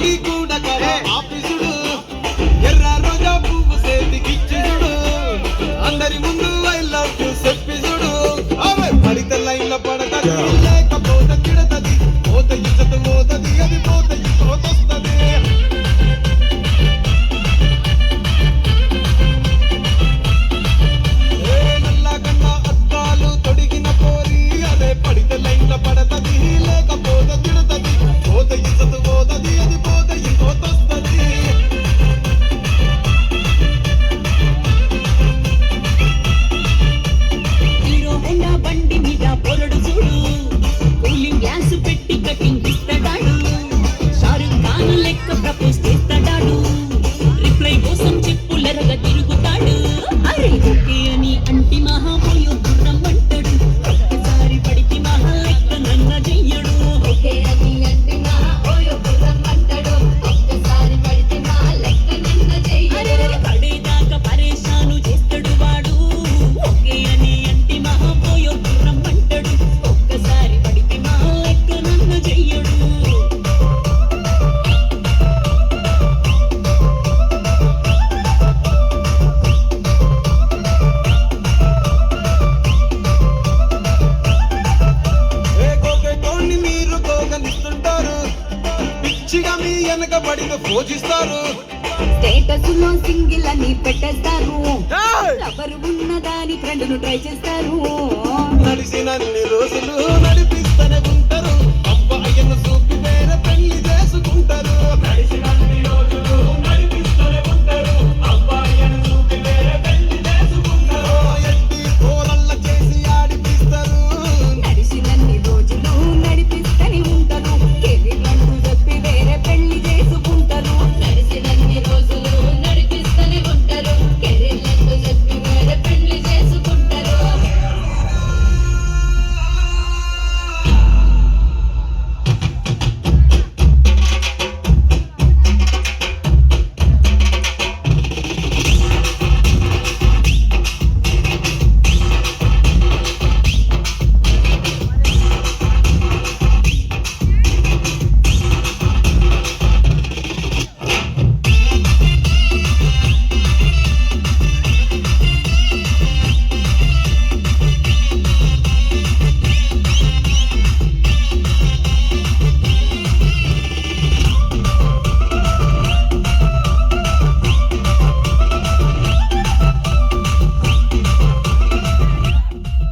నీ కూడా కదా ఆఫీసుడు ఎర్ర రోజా పువ్వు చేతికిచ్చుడు అందరి ముందు ఐ లవ్ యు చెప్పిసుడు అవే పడితే లైన్ల పడతది లేకపోతే తిడతది పోత ఇచ్చత పోతది అది పోత ఇంకోతొస్తది నల్లగన్న అద్దాలు తొడిగిన పోరి అదే పడితే లైన్ల పడతది లేకపోతే తిడతది పోత ఇచ్చత పోతది అది పోత ఇంకోతొస్తది హీరో హోండా బండి మీద పొరడు చూడు కూలింగ్ గ్లాస్ పెట్టి కటింగ్ ఇస్తాడాడు షారుఖ్ ఖాన్ లెక్క ప్రపోజ్ చేస్తాడాడు రిప్లై కోసం చెప్పులెరగ తిరుగుతాడు అరే ఓకే అని అంటి మహాపోయో రమ్మంటాడు ఒక్కసారి పడికి మహా లెక్క నన్న చెయ్యడు ఓకే అని అంటే నా ఓయో రమ్మంటాడు ఒక్కసారి పడితే నా లెక్క నిన్న చెయ్యడు పడేదాకా పరేషాను చేస్తాడు వాడు ఓకే అని అంటి మహాపోయో రమ్మంటాడు ఒక్కసారి పడికి మహా లెక్క నన్న చెయ్యడు కోని మీరు కోగనిస్తుంటారు పిచ్చిగా మీ వెనక పడిన పోజిస్తారు స్టేటస్ లో సింగిల్ అని పెట్టేస్తారు ఎవరు ఉన్నదాని ఫ్రెండ్ ను ట్రై చేస్తారు నడిచినన్ని రోజులు నడిపి